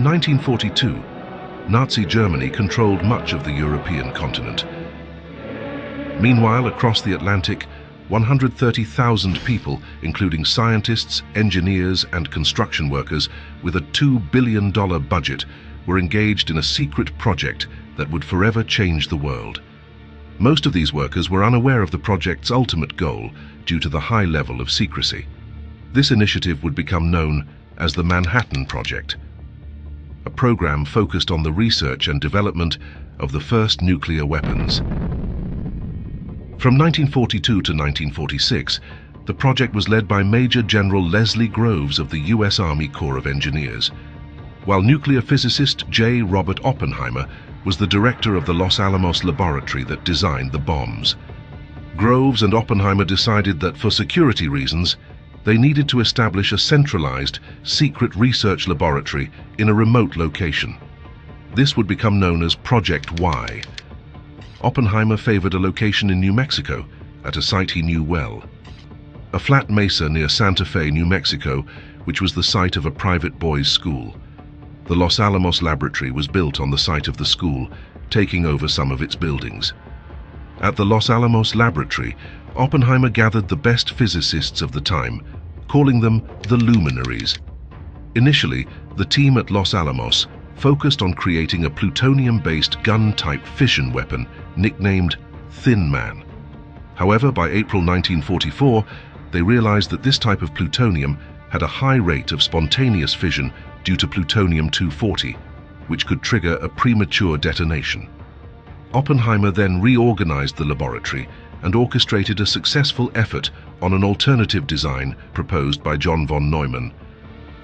In 1942, Nazi Germany controlled much of the European continent. Meanwhile, across the Atlantic, 130,000 people, including scientists, engineers, and construction workers, with a $2 billion budget, were engaged in a secret project that would forever change the world. Most of these workers were unaware of the project's ultimate goal due to the high level of secrecy. This initiative would become known as the Manhattan Project, a program focused on the research and development of the first nuclear weapons. From 1942 to 1946, the project was led by Major General Leslie Groves of the U.S. Army Corps of Engineers, while nuclear physicist J. Robert Oppenheimer was the director of the Los Alamos laboratory that designed the bombs. Groves and Oppenheimer decided that for security reasons, they needed to establish a centralized, secret research laboratory in a remote location. This would become known as Project Y. Oppenheimer favored a location in New Mexico, at a site he knew well. A flat mesa near Santa Fe, New Mexico, which was the site of a private boys' school. The Los Alamos laboratory was built on the site of the school, taking over some of its buildings. At the Los Alamos laboratory, Oppenheimer gathered the best physicists of the time, calling them the luminaries. Initially, the team at Los Alamos focused on creating a plutonium-based gun-type fission weapon nicknamed Thin Man. However, by April 1944, they realized that this type of plutonium had a high rate of spontaneous fission due to plutonium-240, which could trigger a premature detonation. Oppenheimer then reorganized the laboratory and orchestrated a successful effort on an alternative design proposed by John von Neumann,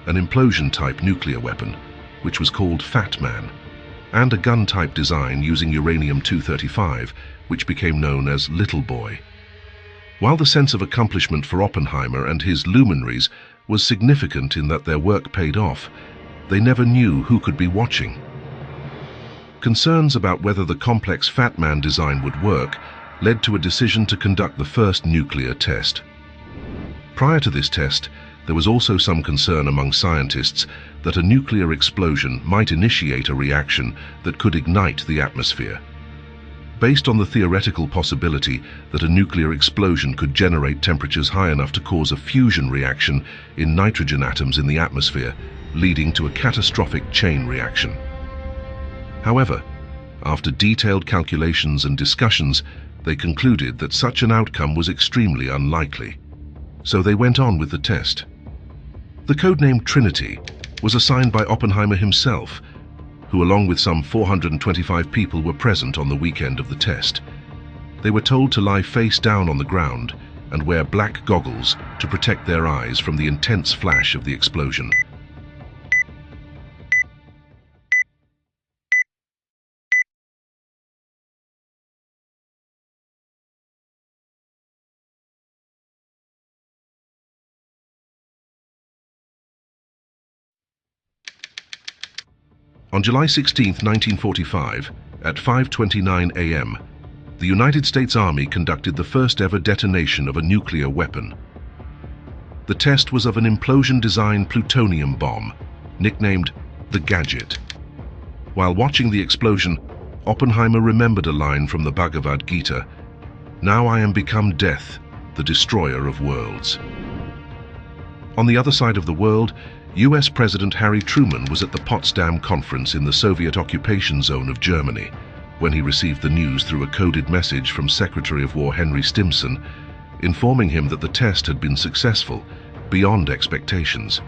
an implosion-type nuclear weapon, which was called Fat Man, and a gun-type design using uranium-235, which became known as Little Boy. While the sense of accomplishment for Oppenheimer and his luminaries was significant in that their work paid off, they never knew who could be watching. Concerns about whether the complex Fat Man design would work led to a decision to conduct the first nuclear test. Prior to this test, there was also some concern among scientists that a nuclear explosion might initiate a reaction that could ignite the atmosphere. Based on the theoretical possibility that a nuclear explosion could generate temperatures high enough to cause a fusion reaction in nitrogen atoms in the atmosphere, leading to a catastrophic chain reaction. However, after detailed calculations and discussions, they concluded that such an outcome was extremely unlikely. So they went on with the test. The codename Trinity was assigned by Oppenheimer himself, who along with some 425 people were present on the weekend of the test. They were told to lie face down on the ground and wear black goggles to protect their eyes from the intense flash of the explosion. On July 16, 1945, at 5:29 a.m., the United States Army conducted the first ever detonation of a nuclear weapon. The test was of an implosion-design plutonium bomb, nicknamed the Gadget. While watching the explosion, Oppenheimer remembered a line from the Bhagavad Gita, "Now I am become death, the destroyer of worlds." On the other side of the world, US President Harry Truman was at the Potsdam Conference in the Soviet occupation zone of Germany when he received the news through a coded message from Secretary of War Henry Stimson, informing him that the test had been successful, beyond expectations.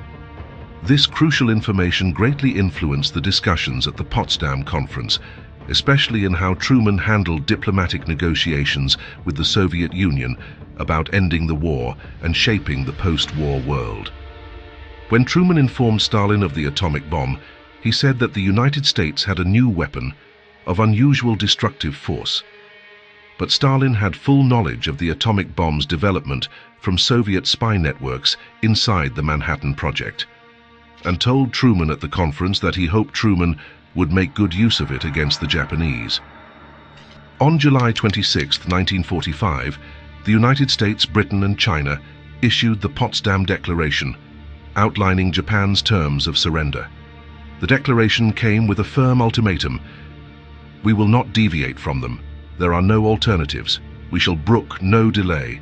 This crucial information greatly influenced the discussions at the Potsdam Conference, especially in how Truman handled diplomatic negotiations with the Soviet Union about ending the war and shaping the post-war world. When Truman informed Stalin of the atomic bomb, he said that the United States had a new weapon of unusual destructive force. But Stalin had full knowledge of the atomic bomb's development from Soviet spy networks inside the Manhattan Project, and told Truman at the conference that he hoped Truman would make good use of it against the Japanese. On July 26, 1945, the United States, Britain and China issued the Potsdam Declaration, outlining Japan's terms of surrender. The declaration came with a firm ultimatum. We will not deviate from them. There are no alternatives. We shall brook no delay.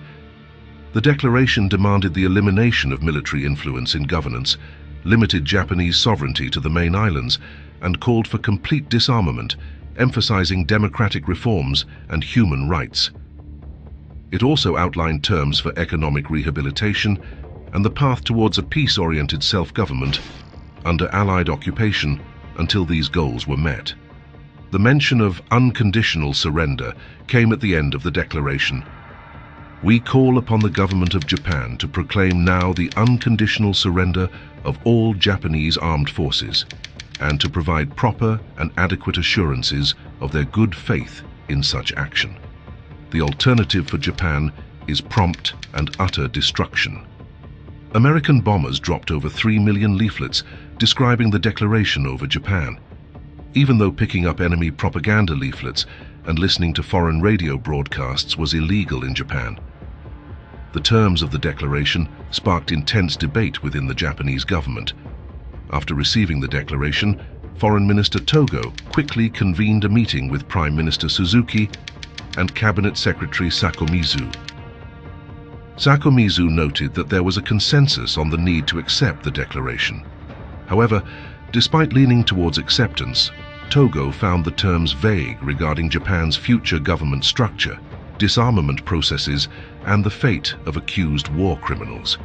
The declaration demanded the elimination of military influence in governance, limited Japanese sovereignty to the main islands, and called for complete disarmament, emphasizing democratic reforms and human rights. It also outlined terms for economic rehabilitation and the path towards a peace-oriented self-government under Allied occupation until these goals were met. The mention of unconditional surrender came at the end of the declaration. We call upon the government of Japan to proclaim now the unconditional surrender of all Japanese armed forces and to provide proper and adequate assurances of their good faith in such action. The alternative for Japan is prompt and utter destruction. American bombers dropped over 3 million leaflets describing the declaration over Japan. Even though picking up enemy propaganda leaflets and listening to foreign radio broadcasts was illegal in Japan. The terms of the declaration sparked intense debate within the Japanese government. After receiving the declaration, Foreign Minister Togo quickly convened a meeting with Prime Minister Suzuki and Cabinet Secretary Sakomizu. Sakomizu noted that there was a consensus on the need to accept the declaration. However, despite leaning towards acceptance, Togo found the terms vague regarding Japan's future government structure, disarmament processes, and the fate of accused war criminals.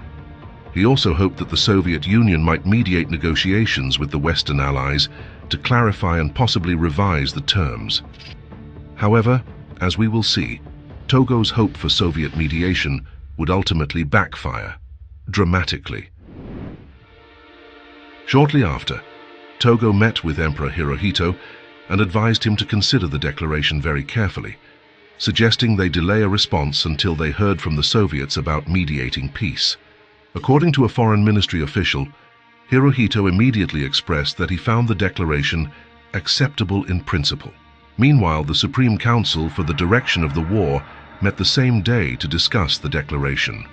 He also hoped that the Soviet Union might mediate negotiations with the Western allies to clarify and possibly revise the terms. However, as we will see, Togo's hope for Soviet mediation would ultimately backfire, dramatically. Shortly after, Togo met with Emperor Hirohito and advised him to consider the declaration very carefully, suggesting they delay a response until they heard from the Soviets about mediating peace. According to a foreign ministry official, Hirohito immediately expressed that he found the declaration acceptable in principle. Meanwhile, the Supreme Council for the Direction of the War met the same day to discuss the declaration.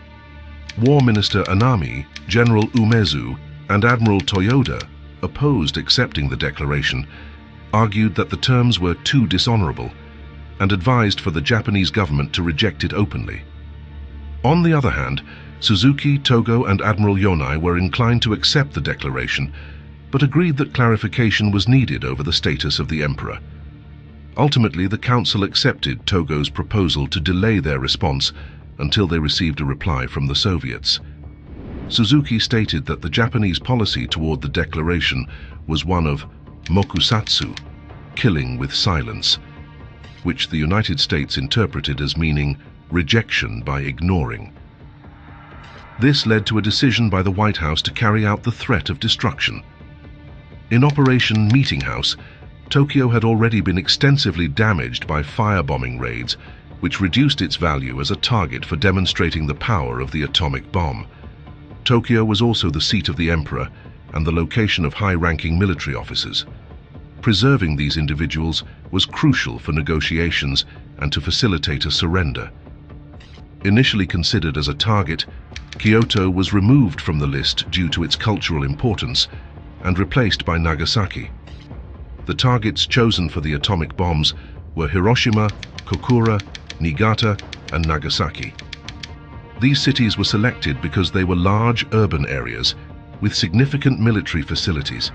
War Minister Anami, General Umezu, and Admiral Toyoda opposed accepting the declaration, argued that the terms were too dishonorable, and advised for the Japanese government to reject it openly. On the other hand, Suzuki, Togo, and Admiral Yonai were inclined to accept the declaration, but agreed that clarification was needed over the status of the emperor. Ultimately, the council accepted Togo's proposal to delay their response until they received a reply from the Soviets. Suzuki stated that the Japanese policy toward the declaration was one of mokusatsu, killing with silence, which the United States interpreted as meaning rejection by ignoring. This led to a decision by the White House to carry out the threat of destruction. In Operation Meeting House, Tokyo had already been extensively damaged by firebombing raids, which reduced its value as a target for demonstrating the power of the atomic bomb. Tokyo was also the seat of the emperor and the location of high-ranking military officers. Preserving these individuals was crucial for negotiations and to facilitate a surrender. Initially considered as a target, Kyoto was removed from the list due to its cultural importance and replaced by Nagasaki. The targets chosen for the atomic bombs were Hiroshima, Kokura, Niigata, and Nagasaki. These cities were selected because they were large urban areas with significant military facilities.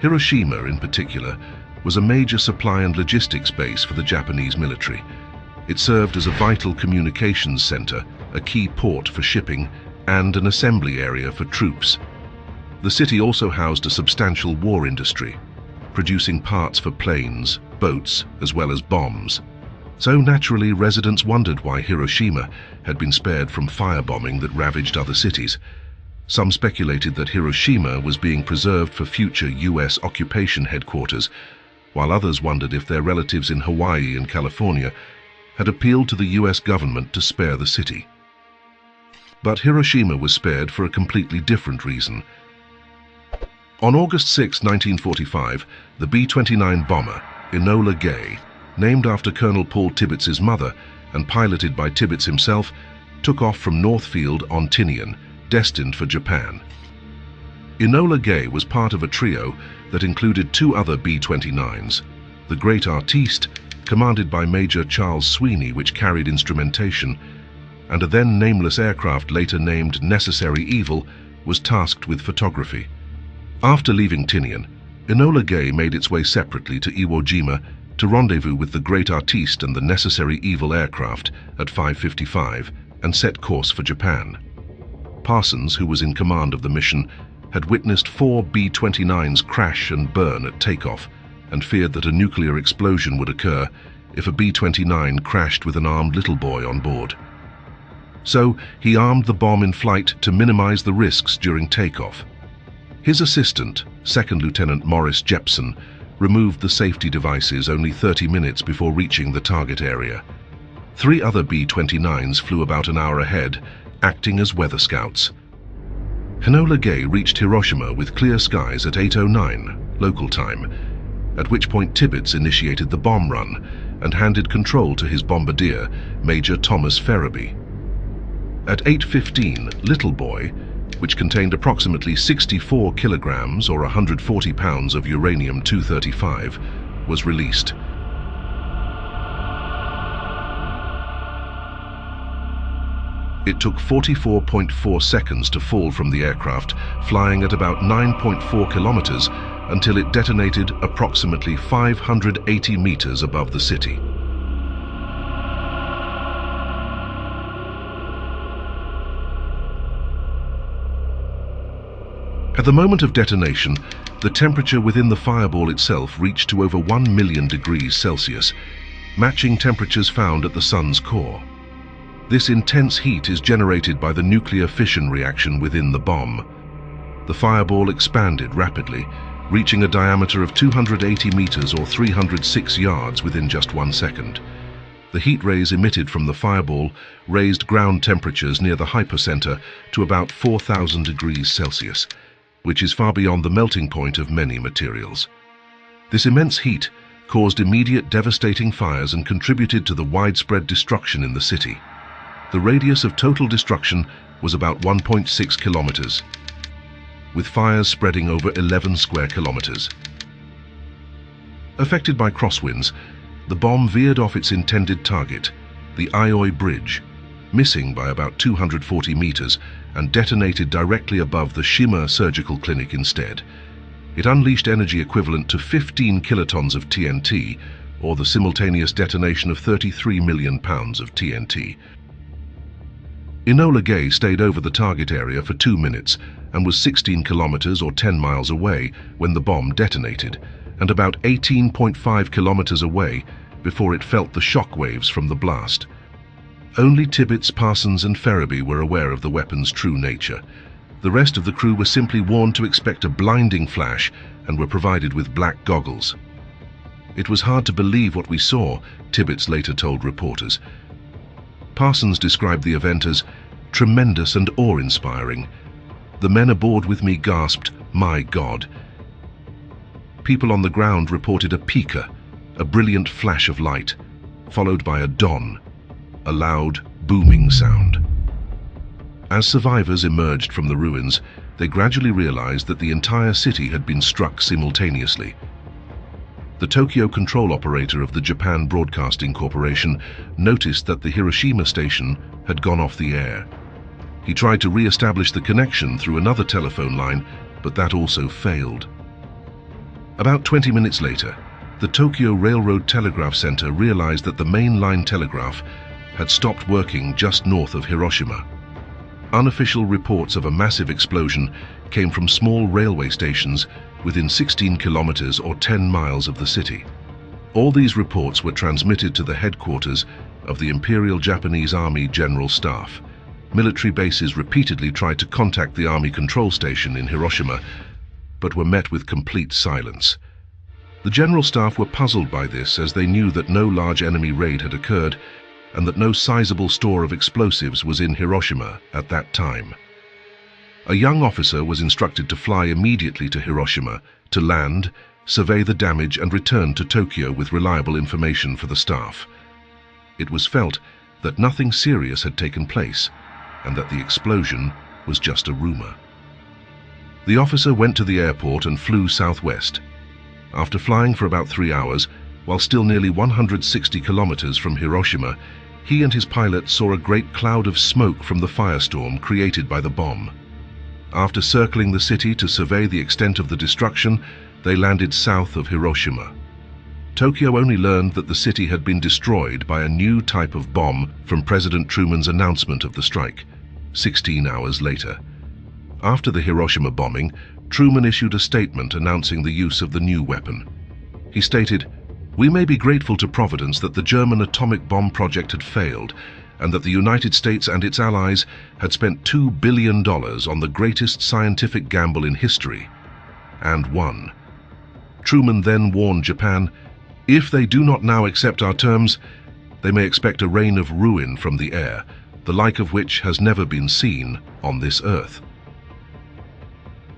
Hiroshima, in particular, was a major supply and logistics base for the Japanese military. It served as a vital communications center, a key port for shipping, and an assembly area for troops. The city also housed a substantial war industry, producing parts for planes, boats, as well as bombs. So naturally, residents wondered why Hiroshima had been spared from firebombing that ravaged other cities. Some speculated that Hiroshima was being preserved for future US occupation headquarters, while others wondered if their relatives in Hawaii and California had appealed to the US government to spare the city. But Hiroshima was spared for a completely different reason. On August 6, 1945, the B-29 bomber, Enola Gay, named after Colonel Paul Tibbets's mother and piloted by Tibbets himself, took off from Northfield on Tinian, destined for Japan. Enola Gay was part of a trio that included two other B-29s, the Great Artiste, commanded by Major Charles Sweeney, which carried instrumentation, and a then nameless aircraft later named Necessary Evil was tasked with photography. After leaving Tinian, Enola Gay made its way separately to Iwo Jima to rendezvous with the Great Artiste and the Necessary Evil aircraft at 5:55 and set course for Japan. Parsons, who was in command of the mission, had witnessed 4 B-29s crash and burn at takeoff and feared that a nuclear explosion would occur if a B-29 crashed with an armed little boy on board. So he armed the bomb in flight to minimize the risks during takeoff. His assistant, Second Lieutenant Morris Jepson, removed the safety devices only 30 minutes before reaching the target area. 3 other B-29s flew about an hour ahead, acting as weather scouts. Enola Gay reached Hiroshima with clear skies at 8:09 local time, at which point Tibbets initiated the bomb run and handed control to his bombardier, Major Thomas Ferriby. At 8:15, Little Boy, which contained approximately 64 kilograms or 140 pounds of uranium-235, was released. It took 44.4 seconds to fall from the aircraft, flying at about 9.4 kilometers until it detonated approximately 580 meters above the city. At the moment of detonation, the temperature within the fireball itself reached to over 1 million degrees Celsius, matching temperatures found at the sun's core. This intense heat is generated by the nuclear fission reaction within the bomb. The fireball expanded rapidly, reaching a diameter of 280 meters or 306 yards within just 1 second. The heat rays emitted from the fireball raised ground temperatures near the hypercenter to about 4,000 degrees Celsius, which is far beyond the melting point of many materials. This immense heat caused immediate devastating fires and contributed to the widespread destruction in the city. The radius of total destruction was about 1.6 kilometers, with fires spreading over 11 square kilometers. Affected by crosswinds, the bomb veered off its intended target, the Aioi Bridge, missing by about 240 meters, and detonated directly above the Shima Surgical Clinic instead. It unleashed energy equivalent to 15 kilotons of TNT, or the simultaneous detonation of 33 million pounds of TNT. Enola Gay stayed over the target area for 2 minutes and was 16 kilometers or 10 miles away when the bomb detonated, and about 18.5 kilometers away before it felt the shock waves from the blast. Only Tibbets, Parsons and Ferriby were aware of the weapon's true nature. The rest of the crew were simply warned to expect a blinding flash and were provided with black goggles. It was hard to believe what we saw, Tibbets later told reporters. Parsons described the event as tremendous and awe-inspiring. The men aboard with me gasped, "My God." People on the ground reported a pika, a brilliant flash of light, followed by a don, a loud, booming sound. As survivors emerged from the ruins, they gradually realized that the entire city had been struck simultaneously. The Tokyo control operator of the Japan Broadcasting Corporation noticed that the Hiroshima station had gone off the air. He tried to re-establish the connection through another telephone line, but that also failed. About 20 minutes later, the Tokyo Railroad Telegraph Center realized that the main line telegraph had stopped working just north of Hiroshima. Unofficial reports of a massive explosion came from small railway stations within 16 kilometers or 10 miles of the city. All these reports were transmitted to the headquarters of the Imperial Japanese Army General Staff. Military bases repeatedly tried to contact the Army control station in Hiroshima, but were met with complete silence. The General Staff were puzzled by this, as they knew that no large enemy raid had occurred and that no sizable store of explosives was in Hiroshima at that time. A young officer was instructed to fly immediately to Hiroshima, to land, survey the damage and return to Tokyo with reliable information for the staff. It was felt that nothing serious had taken place and that the explosion was just a rumor. The officer went to the airport and flew southwest. After flying for about 3 hours, while still nearly 160 kilometers from Hiroshima, he and his pilot saw a great cloud of smoke from the firestorm created by the bomb. After circling the city to survey the extent of the destruction, they landed south of Hiroshima. Tokyo only learned that the city had been destroyed by a new type of bomb from President Truman's announcement of the strike, 16 hours later. After the Hiroshima bombing, Truman issued a statement announcing the use of the new weapon. He stated, "We may be grateful to Providence that the German atomic bomb project had failed, and that the United States and its allies had spent $2 billion on the greatest scientific gamble in history, and won." Truman then warned Japan, "If they do not now accept our terms, they may expect a rain of ruin from the air, the like of which has never been seen on this earth."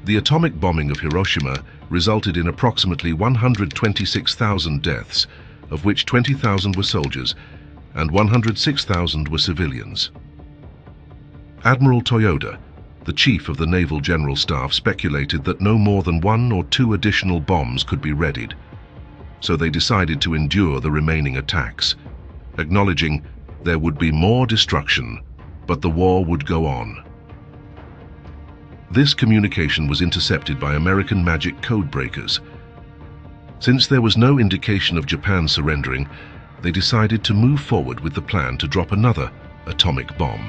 The atomic bombing of Hiroshima resulted in approximately 126,000 deaths, of which 20,000 were soldiers and 106,000 were civilians. Admiral Toyoda, the chief of the Naval General Staff, speculated that no more than 1 or 2 additional bombs could be readied, so they decided to endure the remaining attacks, acknowledging there would be more destruction, but the war would go on. This communication was intercepted by American magic code breakers. Since there was no indication of Japan surrendering, they decided to move forward with the plan to drop another atomic bomb.